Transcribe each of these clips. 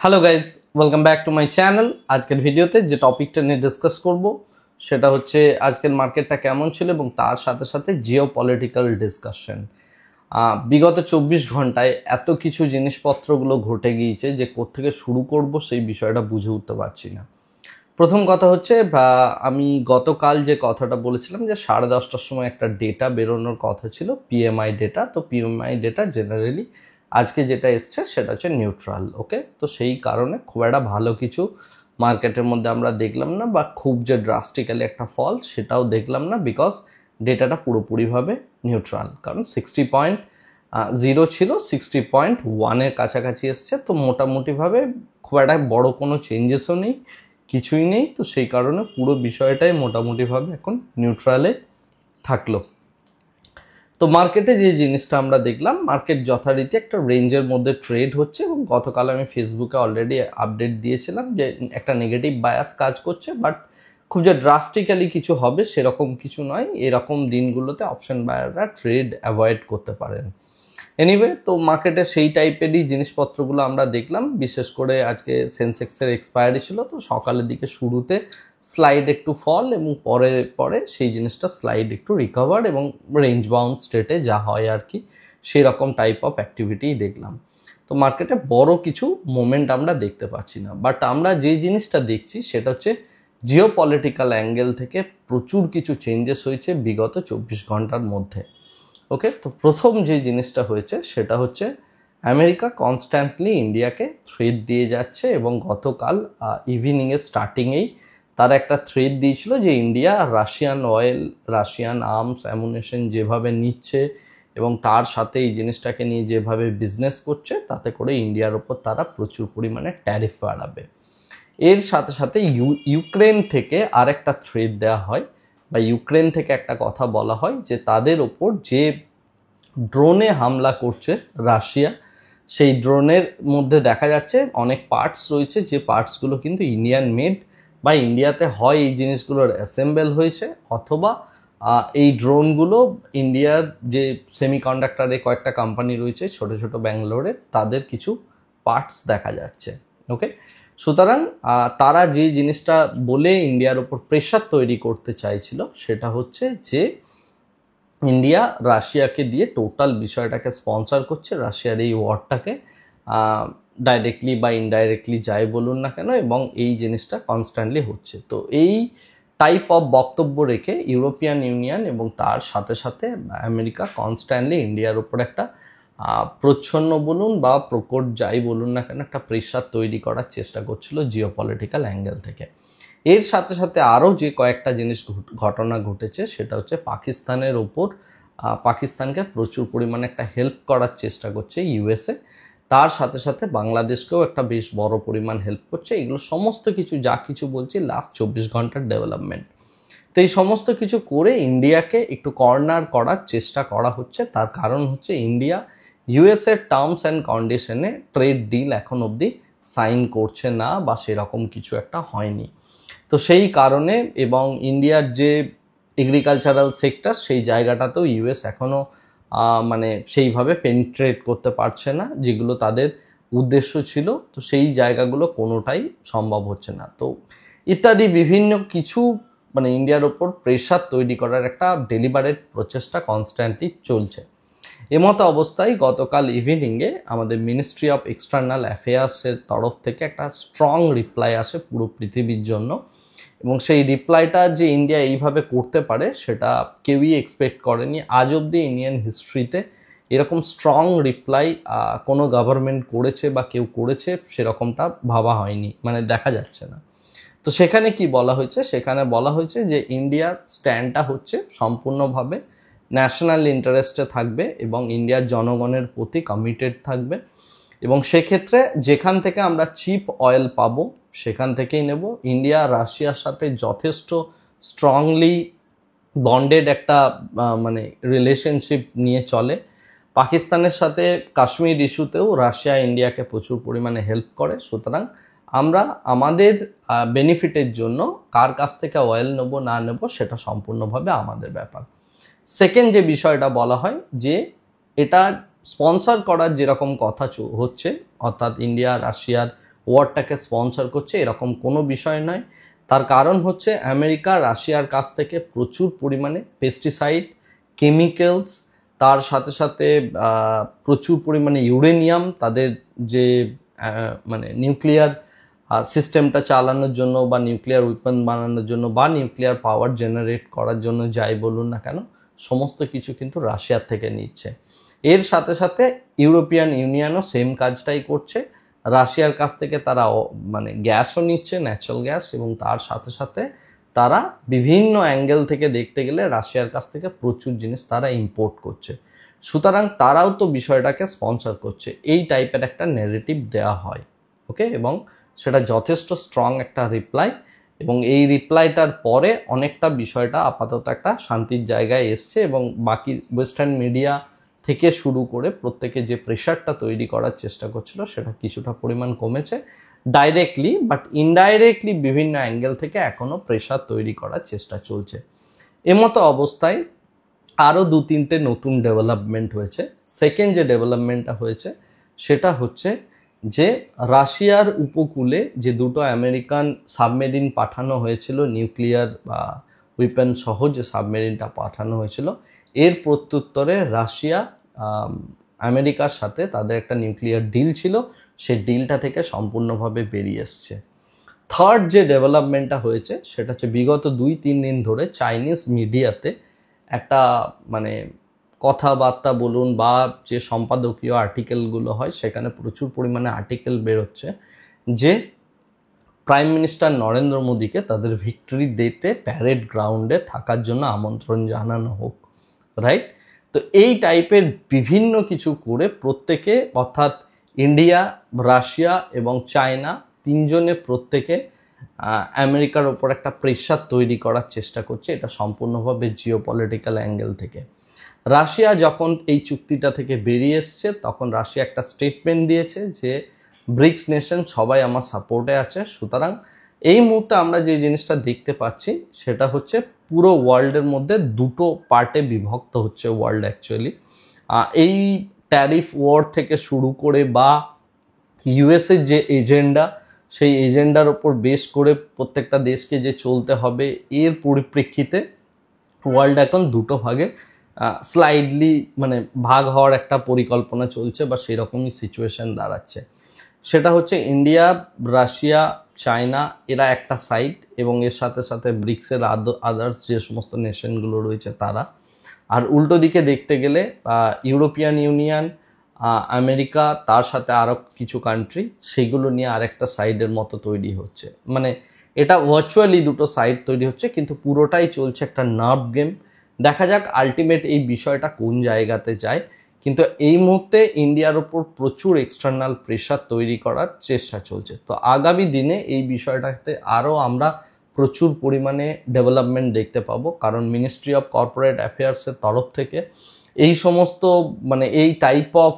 Hello guys, welcome back to my channel. আজকের ভিডিওতে যে টপিকটা নিয়ে ডিসকাস করব সেটা হচ্ছে আজকের মার্কেটটা কেমন ছিল এবং তার সাথে সাথে জিও পলিটিক্যাল ডিসকাশন। বিগত 24 ঘন্টায় এত কিছু জিনিসপত্রগুলো ঘটে গিয়েছে যে কোত্থেকে শুরু করব সেই বিষয়টা বুঝে উঠতে পারছি না। প্রথম কথা হচ্ছে আমি গতকাল যে কথাটা বলেছিলাম যে 10:30টার সময় একটা ডেটা বেরোনোর কথা ছিল, পিএমআই ডেটা। তো পিএমআই ডেটা জেনারেলি আজকে যেটা এসছে সেটা হচ্ছে নিউট্রাল। ওকে, তো সেই কারণে খুব একটা ভালো কিছু মার্কেটের মধ্যে আমরা দেখলাম না, বা খুব যে ড্রাস্টিক্যালি একটা ফল সেটাও দেখলাম না, বিকজ ডেটাটা পুরোপুরিভাবে নিউট্রাল। কারণ 60.0 ছিল, 60.1-এর কাছাকাছি এসছে। তো মোটামুটিভাবে খুব একটা বড় কোনো চেঞ্জেসও নেই, কিছুই নেই। তো সেই কারণে পুরো বিষয়টাই মোটামুটিভাবে এখন নিউট্রালে থাকলো। তো মার্কেটে যে জিনিসটা আমরা দেখলাম, মার্কেট যথারীতি একটা রেঞ্জের মধ্যে ট্রেড হচ্ছে, এবং গতকাল আমি ফেসবুকে অলরেডি আপডেট দিয়েছিলাম যে একটা নেগেটিভ বায়াস কাজ করছে, বাট খুব যে ড্রাস্টিক্যালি কিছু হবে সেরকম কিছু নয়। এরকম দিনগুলোতে অপশন বায়াররা ট্রেড অ্যাভয়েড করতে পারেন। এনিওয়ে, তো মার্কেটে সেই টাইপেরই জিনিসপত্রগুলো আমরা দেখলাম। বিশেষ করে আজকে সেন্সেক্সের এক্সপায়ারি ছিল, তো সকালের দিকে শুরুতে স্লাইড একটু ফল, এবং পরে পরে সেই জিনিসটা স্লাইড একটু রিকভার, এবং রেঞ্জ বাউন্ড স্টেটে যা হয় আর কি সেই রকম টাইপ অফ অ্যাক্টিভিটিই দেখলাম। তো মার্কেটে বড় কিছু মোমেন্ট আমরা দেখতে পাচ্ছি না, বাট আমরা যে জিনিসটা দেখছি সেটা হচ্ছে জিও পলিটিক্যাল অ্যাঙ্গেল থেকে প্রচুর কিছু চেঞ্জেস হয়েছে বিগত 24 ঘন্টার মধ্যে। ওকে, তো প্রথম যে জিনিসটা হয়েছে সেটা হচ্ছে আমেরিকা কনস্ট্যান্টলি ইন্ডিয়াকে থ্রেট দিয়ে যাচ্ছে, এবং গতকাল ইভিনিংয়ের স্টার্টিংয়েই তারা একটা থ্রেট দিয়েছিল যে India Russian oil, Russian arms, ammunition যেভাবে নিচ্ছে এবং তার সাথে এই জিনিসটাকে নিয়ে যেভাবে বিজনেস করছে, তাতে করে ইন্ডিয়ার ওপর তারা প্রচুর পরিমাণে ট্যারিফ বাড়াবে। এর সাথে সাথে ইউক্রেন থেকে আরেকটা থ্রেট দেওয়া হয়, বা ইউক্রেন থেকে একটা কথা বলা হয় যে তাদের ওপর যে ড্রোনে হামলা করছে রাশিয়া, সেই ড্রোনের মধ্যে দেখা যাচ্ছে অনেক পার্টস রয়েছে, যে পার্টসগুলো কিন্তু ইন্ডিয়ান মেড, বা ইন্ডিয়াতে হয় এই জিনিসগুলোর অ্যাসেম্বল হয়েছে, অথবা এই ড্রোনগুলো ইন্ডিয়ার যে সেমিকন্ডাক্টরে কয়েকটা কোম্পানি রয়েছে ছোট ছোট ব্যাঙ্গালোরে, তাদের কিছু পার্টস দেখা যাচ্ছে। ওকে, সুতরাং তারা যে জিনিসটা বলে ইন্ডিয়ার ওপর প্রেশার তৈরি করতে চাইছিল সেটা হচ্ছে যে ইন্ডিয়া রাশিয়াকে দিয়ে টোটাল বিষয়টাকে স্পন্সর করছে, রাশিয়ার এই ওয়ারটাকে ডাইরেক্টলি বা ইনডাইরেক্টলি যাই বলুন না কেন, এবং এই জিনিসটা কনস্ট্যান্টলি হচ্ছে। তো এই টাইপ অফ বক্তব্য রেখে ইউরোপিয়ান ইউনিয়ন এবং তার সাথে সাথে আমেরিকা কনস্ট্যান্টলি ইন্ডিয়ার উপর একটা প্রচ্ছন্ন বলুন বা প্রকট যাই বলুন না কেন একটা প্রেশার তৈরি করার চেষ্টা করছিল জিও পলিটিক্যাল অ্যাঙ্গেল থেকে। এর সাথে সাথে আরও যে কয়েকটা জিনিস ঘটনা ঘটেছে সেটা হচ্ছে পাকিস্তানের ওপর, পাকিস্তানকে প্রচুর পরিমাণে একটা হেল্প করার চেষ্টা করছে ইউএসএ, তার সাথে সাথে বাংলাদেশকেও একটা বেশ বড় পরিমাণ হেল্প করছে। এগুলো সমস্ত কিছু যা কিছু বলছি লাস্ট 24 ঘন্টার ডেভেলপমেন্ট। তো এই সমস্ত কিছু করে ইন্ডিয়াকে একটু কর্নার করার চেষ্টা করা হচ্ছে। তার কারণ হচ্ছে ইন্ডিয়া ইউএসএর টার্মস অ্যান্ড কন্ডিশনে ট্রেড ডিল এখন অবধি সাইন করছে না, বা সেরকম কিছু একটা হয়নি। তো সেই কারণে, এবং ইন্ডিয়ার যে এগ্রিকালচারাল সেক্টর সেই জায়গাটাতেও ইউএস এখনও মানে সেইভাবে পেনিট্রেট করতে পারছে না, যেগুলো তাদের উদ্দেশ্য ছিল। তো সেই জায়গাগুলো কোনোটাই সম্ভব হচ্ছে না। তো ইত্যাদি বিভিন্ন কিছু মানে ইন্ডিয়ার ওপর প্রেশার তৈরি করার একটা ডেলিবারেট প্রচেষ্টা কনস্ট্যান্টলি চলছে। এমতো অবস্থায় গতকাল ইভিনিংয়ে আমাদের মিনিস্ট্রি অফ এক্সটার্নাল অ্যাফেয়ার্সের তরফ থেকে একটা স্ট্রং রিপ্লাই আসে পুরো পৃথিবীর জন্য, এবং সেই রিপ্লাইটা যে ইন্ডিয়া এইভাবে করতে পারে সেটা কেউই এক্সপেক্ট করেনি। আজ অবধি ইন্ডিয়ান হিস্ট্রিতে এরকম স্ট্রং রিপ্লাই কোনো গভর্নমেন্ট করেছে বা কেউ করেছে সেরকমটা ভাবা হয়নি, মানে দেখা যাচ্ছে না। তো সেখানে কি বলা হয়েছে, সেখানে বলা হয়েছে যে ইন্ডিয়ার স্ট্যান্ডটা হচ্ছে সম্পূর্ণভাবে ন্যাশনাল ইন্টারেস্টে থাকবে এবং ইন্ডিয়ার জনগণের প্রতি কমিটেড থাকবে, এবং সেক্ষেত্রে যেখান থেকে আমরা চিপ অয়েল পাবো সেখান থেকেই নেব। ইন্ডিয়া রাশিয়ার সাথে যথেষ্ট স্ট্রংলি বন্ডেড একটা মানে রিলেশনশিপ নিয়ে চলে। পাকিস্তানের সাথে কাশ্মীর ইস্যুতেও রাশিয়া ইন্ডিয়াকে প্রচুর পরিমাণে হেল্প করে। সুতরাং আমরা আমাদের বেনিফিটের জন্য কার কাছ থেকে অয়েল নেব না নেব সেটা সম্পূর্ণভাবে আমাদের ব্যাপার। সেকেন্ড যে বিষয়টা বলা হয় যে এটা স্পন্সর করার যেরকম কথা হচ্ছে, অর্থাৎ ইন্ডিয়া রাশিয়ার ওয়ারটাকে স্পন্সর করছে এরকম কোনো বিষয় নয়। তার কারণ হচ্ছে আমেরিকা রাশিয়ার কাছ থেকে প্রচুর পরিমাণে পেস্টিসাইড, কেমিক্যালস, তার সাথে সাথে প্রচুর পরিমাণে ইউরেনিয়াম তাদের যে মানে নিউক্লিয়ার সিস্টেমটা চালানোর জন্য বা নিউক্লিয়ার উইপন বানানোর জন্য বা নিউক্লিয়ার পাওয়ার জেনারেট করার জন্য যাই বলুন না কেন, সমস্ত কিছু কিন্তু রাশিয়ার থেকে নিচ্ছে। এর সাথে সাথে ইউরোপিয়ান ইউনিয়নও সেম কাজটাই করছে। রাশিয়ার কাছ থেকে তারা মানে গ্যাসও নিচ্ছে, ন্যাচারাল গ্যাস, এবং তার সাথে সাথে তারা বিভিন্ন অ্যাঙ্গেল থেকে দেখতে গেলে রাশিয়ার কাছ থেকে প্রচুর জিনিস তারা ইম্পোর্ট করছে। সুতরাং তারাও তো বিষয়টাকে স্পন্সর করছে, এই টাইপের একটা ন্যারেটিভ দেওয়া হয়। ওকে, এবং সেটা যথেষ্ট স্ট্রং একটা রিপ্লাই, এবং এই রিপ্লাইটার পরে অনেকটা বিষয়টা আপাতত একটা শান্তির জায়গায় এসছে, এবং বাকি ওয়েস্টার্ন মিডিয়া থেকে শুরু করে প্রত্যেকে যে প্রেশারটা তৈরি করার চেষ্টা করছিল সেটা কিছুটা পরিমাণ কমেছে ডাইরেক্টলি, বাট ইনডাইরেক্টলি বিভিন্ন অ্যাঙ্গেল থেকে এখনও প্রেশার তৈরি করার চেষ্টা চলছে। এমতো অবস্থায় আরও 2-3টে নতুন ডেভেলপমেন্ট হয়েছে। সেকেন্ড যে ডেভেলপমেন্টটা হয়েছে সেটা হচ্ছে যে রাশিয়ার উপকূলে যে দুটো আমেরিকান সাবমেরিন পাঠানো হয়েছিল, নিউক্লিয়ার বা উইপেন সহ যে সাবমেরিনটা পাঠানো হয়েছিল, এর প্রত্যুত্তরে রাশিয়া আমেরিকার সাথে তাদের একটা নিউক্লিয়ার ডিল ছিল, সেই ডিলটা থেকে সম্পূর্ণভাবে বেরিয়ে এসছে। থার্ড যে ডেভেলপমেন্টটা হয়েছে সেটা হচ্ছে বিগত 2-3 দিন ধরে চাইনিজ মিডিয়াতে একটা মানে কথাবার্তা বলুন বা যে সম্পাদকীয় আর্টিকেলগুলো হয় সেখানে প্রচুর পরিমাণে আর্টিকেল বেরোচ্ছে যে প্রাইম মিনিস্টার নরেন্দ্র মোদীকে তাদের ভিক্টরি ডেতে প্যারেড গ্রাউন্ডে থাকার জন্য আমন্ত্রণ জানানো হোক, রাইট? তো এই টাইপের বিভিন্ন কিছু করে প্রত্যেকে, অর্থাৎ ইন্ডিয়া, রাশিয়া এবং চায়না, তিনজনে প্রত্যেকে আমেরিকার ওপর একটা প্রেশার তৈরি করার চেষ্টা করছে, এটা সম্পূর্ণভাবে জিওপলিটিক্যাল অ্যাঙ্গেল থেকে। রাশিয়া যখন এই চুক্তিটা থেকে বেরিয়ে এসছে তখন রাশিয়া একটা স্টেটমেন্ট দিয়েছে যে ব্রিক্স নেশন সবাই আমার সাপোর্টে আছে। সুতরাং এই মুহূর্তে আমরা যে জিনিসটা দেখতে পাচ্ছি সেটা হচ্ছে পুরো ওয়ার্ল্ডের মধ্যে দুটো পার্টে বিভক্ত হচ্ছে ওয়ার্ল্ড অ্যাকচুয়ালি। এই ট্যারিফ ওয়ার থেকে শুরু করে বা ইউএসের যে এজেন্ডা, সেই এজেন্ডার ওপর বেস করে প্রত্যেকটা দেশকে যে চলতে হবে, এর পরিপ্রেক্ষিতে ওয়ার্ল্ড এখন দুটো ভাগে স্লাইডলি মানে ভাগ হওয়ার একটা পরিকল্পনা চলছে বা সেরকমই সিচুয়েশন দাঁড়াচ্ছে। সেটা হচ্ছে ইন্ডিয়া, রাশিয়া, চায়না এরা একটা সাইড, এবং এর সাথে সাথে ব্রিক্সের আদার্স যে সমস্ত নেশনগুলো রয়েছে তারা। আর উল্টো দিকে দেখতে গেলে ইউরোপিয়ান ইউনিয়ন, আমেরিকা, তার সাথে আরও কিছু কান্ট্রি, সেগুলো নিয়ে আরেকটা সাইডের মতো তৈরি হচ্ছে। মানে এটা ভার্চুয়ালি দুটো সাইড তৈরি হচ্ছে, কিন্তু পুরোটাই চলছে একটা নার্ভ গেম। দেখা যাক আলটিমেট এই বিষয়টা কোন জায়গাতে যায়। কিন্তু এই মুহূর্তে ইন্ডিয়ার ওপর প্রচুর এক্সটার্নাল প্রেশার তৈরি করার চেষ্টা চলছে। তো আগামী দিনে এই বিষয়টাতে আরও আমরা প্রচুর পরিমাণে ডেভেলপমেন্ট দেখতে পাবো, কারণ মিনিস্ট্রি অফ কর্পোরেট অ্যাফেয়ার্সের তরফ থেকে এই সমস্ত মানে এই টাইপ অফ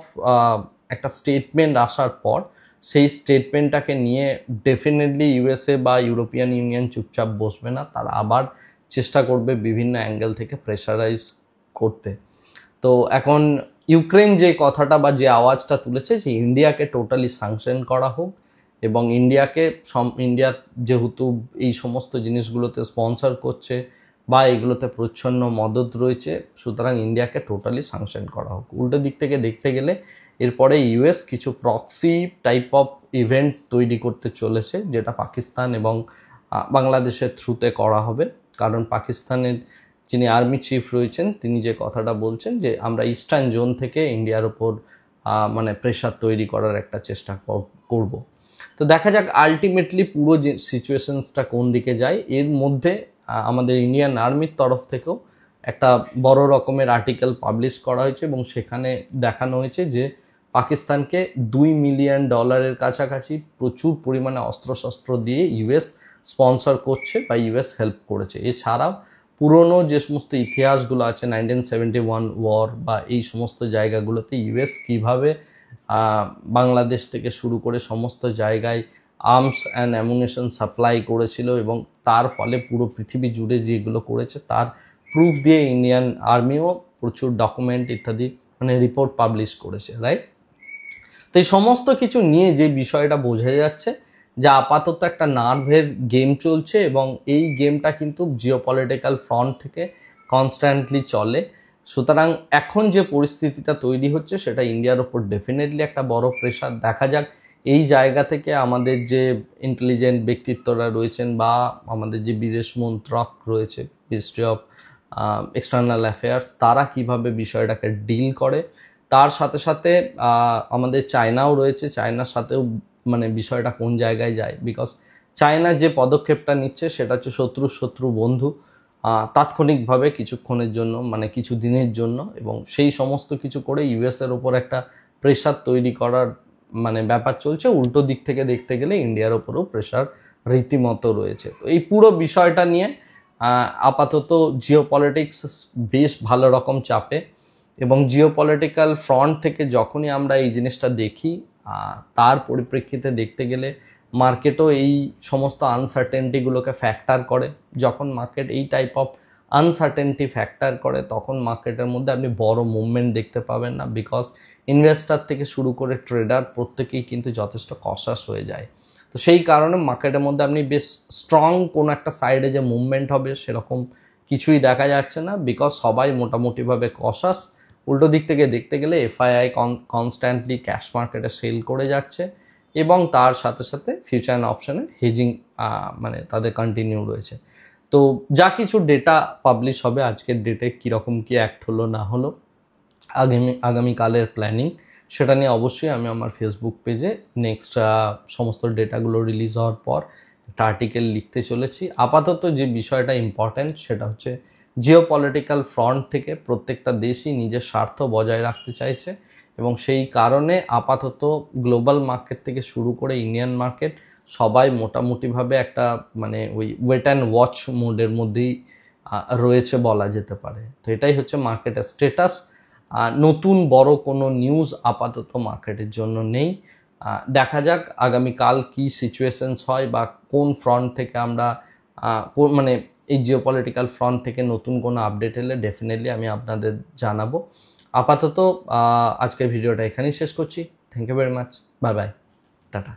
একটা স্টেটমেন্ট আসার পর সেই স্টেটমেন্টটাকে নিয়ে ডেফিনেটলি ইউএসএ বা ইউরোপিয়ান ইউনিয়ন চুপচাপ বসবে না, তারা আবার চেষ্টা করবে বিভিন্ন অ্যাঙ্গেল থেকে প্রেশারাইজ করতে। তো এখন ইউক্রেন যে কথাটা বা যে আওয়াজটা তুলেছে যে ইন্ডিয়াকে টোটালি স্যাংশন করা হোক, এবং ইন্ডিয়া যেহেতু এই সমস্ত জিনিসগুলোতে স্পন্সর করছে বা এগুলোতে প্রচ্ছন্ন মদত রয়েছে, সুতরাং ইন্ডিয়াকে টোটালি স্যাংশন করা হোক। উল্টো দিক থেকে দেখতে গেলে এরপরে ইউএস কিছু প্রক্সি টাইপ অফ ইভেন্ট তৈরি করতে চলেছে, যেটা পাকিস্তান এবং বাংলাদেশের থ্রুতে করা হবে। কারণ পাকিস্তানের যিনি আর্মি চিফ রয়েছেন তিনি যে কথাটা বলছেন যে আমরা ইস্টার্ন জোন থেকে ইন্ডিয়ার ওপর মানে প্রেশার তৈরি করার একটা চেষ্টা করব। তো দেখা যাক আলটিমেটলি পুরো যে সিচুয়েশনসটা কোন দিকে যায়। এর মধ্যে আমাদের ইন্ডিয়ান আর্মির তরফ থেকেও একটা বড় রকমের আর্টিকেল পাবলিশ করা হয়েছে, এবং সেখানে দেখানো হয়েছে যে পাকিস্তানকে $2 মিলিয়ন কাছাকাছি প্রচুর পরিমাণে অস্ত্রশস্ত্র দিয়ে ইউএস স্পন্সর করছে বা ইউএস হেল্প করেছে। এছাড়াও পুরনো যে সমস্ত ইতিহাসগুলো আছে 1971 ওয়ার বা এই সমস্ত জায়গাগুলোতে ইউএস কীভাবে বাংলাদেশ থেকে শুরু করে সমস্ত জায়গায় আর্মস অ্যান্ড অ্যামুনিশন সাপ্লাই করেছিল, এবং তার ফলে পুরো পৃথিবী জুড়ে যেগুলো করেছে তার প্রুফ দিয়ে ইন্ডিয়ান আর্মিও প্রচুর ডকুমেন্ট ইত্যাদি মানে রিপোর্ট পাবলিশ করেছে, রাইট? তো তো এই সমস্ত কিছু নিয়ে যে বিষয়টা বোঝা যাচ্ছে যে আপাতত একটা নার্ভের গেম চলছে, এবং এই গেমটা কিন্তু জিওপলিটিক্যাল ফ্রন্ট থেকে কনস্ট্যান্টলি চলে। সুতরাং এখন যে পরিস্থিতিটা তৈরি হচ্ছে সেটা ইন্ডিয়ার ওপর ডেফিনেটলি একটা বড় প্রেশার। দেখা যাক এই জায়গা থেকে আমাদের যে ইন্টেলিজেন্ট ব্যক্তিত্বরা রয়েছেন বা আমাদের যে বিদেশ মন্ত্রক রয়েছে, মিনিস্ট্রি অফ এক্সটার্নাল অ্যাফেয়ার্স, তারা কিভাবে বিষয়টাকে ডিল করে। তার সাথে সাথে আমাদের চায়নাও রয়েছে, চায়নার সাথেও মানে বিষয়টা কোন জায়গায় যায়, বিকজ চায়না যে পদক্ষেপটা নিচ্ছে সেটা হচ্ছে শত্রু বন্ধু, তাৎক্ষণিকভাবে কিছুক্ষণের জন্য, মানে কিছু দিনের জন্য, এবং সেই সমস্ত কিছু করে ইউএসের ওপর একটা প্রেশার তৈরি করার মানে ব্যাপার চলছে। উল্টো দিক থেকে দেখতে গেলে ইন্ডিয়ার ওপরও প্রেশার রীতিমতো রয়েছে। তো এই পুরো বিষয়টা নিয়ে আপাতত জিওপলিটিক্স বেশ ভালো রকম চাপে, এবং জিওপলিটিক্যাল ফ্রন্ট থেকে যখনই আমরা এই জিনিসটা দেখি তার পরিপ্রেক্ষিতে দেখতে গেলে মার্কেটও এই সমস্ত আনসার্টেনটিগুলোকে ফ্যাক্টর করে। যখন মার্কেট এই টাইপ অফ আনসার্টেনটি ফ্যাক্টর করে তখন মার্কেটের মধ্যে আপনি বড় মুভমেন্ট দেখতে পাবেন না, বিকজ ইনভেস্টার থেকে শুরু করে ট্রেডার প্রত্যেকেই কিন্তু যথেষ্ট কশাস হয়ে যায়। তো সেই কারণে মার্কেটের মধ্যে আপনি বেশ স্ট্রং কোনো একটা সাইডে যে মুভমেন্ট হবে সেরকম কিছুই দেখা যাচ্ছে না, বিকজ সবাই মোটামুটিভাবে কশাস। উল্টো দিক থেকে দেখতে গেলে এফআইআই কনস্ট্যান্টলি ক্যাশ মার্কেটে সেল করে যাচ্ছে, এবং তার সাথে সাথে ফিউচার অ্যান্ড অপশানে হেজিং মানে তাদের কন্টিনিউ রয়েছে। তো যা কিছু ডেটা পাবলিশ হবে আজকের ডেটে কীরকম কী অ্যাক্ট হলো না হলো, আগামীকালের প্ল্যানিং সেটা নিয়ে অবশ্যই আমি আমার ফেসবুক পেজে নেক্সট সমস্ত ডেটাগুলো রিলিজ হওয়ার পর একটা আর্টিকেল লিখতে চলেছি। আপাতত যে বিষয়টা ইম্পর্ট্যান্ট সেটা হচ্ছে জিওপলিটিক্যাল ফ্রন্ট থেকে প্রত্যেকটা দেশই নিজের স্বার্থ বজায় রাখতে চাইছে, এবং সেই কারণে আপাতত গ্লোবাল মার্কেট থেকে শুরু করে ইন্ডিয়ান মার্কেট সবাই মোটামুটিভাবে একটা মানে ওই ওয়েট অ্যান্ড ওয়াচ মোডের মধ্যেই রয়েছে বলা যেতে পারে। তো এটাই হচ্ছে মার্কেটের স্টেটাস। নতুন বড় কোনো নিউজ আপাতত মার্কেটের জন্য নেই। দেখা যাক আগামীকাল কী সিচুয়েশনস হয়, বা কোন ফ্রন্ট থেকে আমরা কোন মানে এই জিওপলিটিক্যাল ফ্রন্ট থেকে নতুন কোনো আপডেট এলে ডেফিনেটলি আমি আপনাদের জানাবো। আপাতত আজকের ভিডিওটা এখানেই শেষ করছি। Thank you very much, bye bye, tata.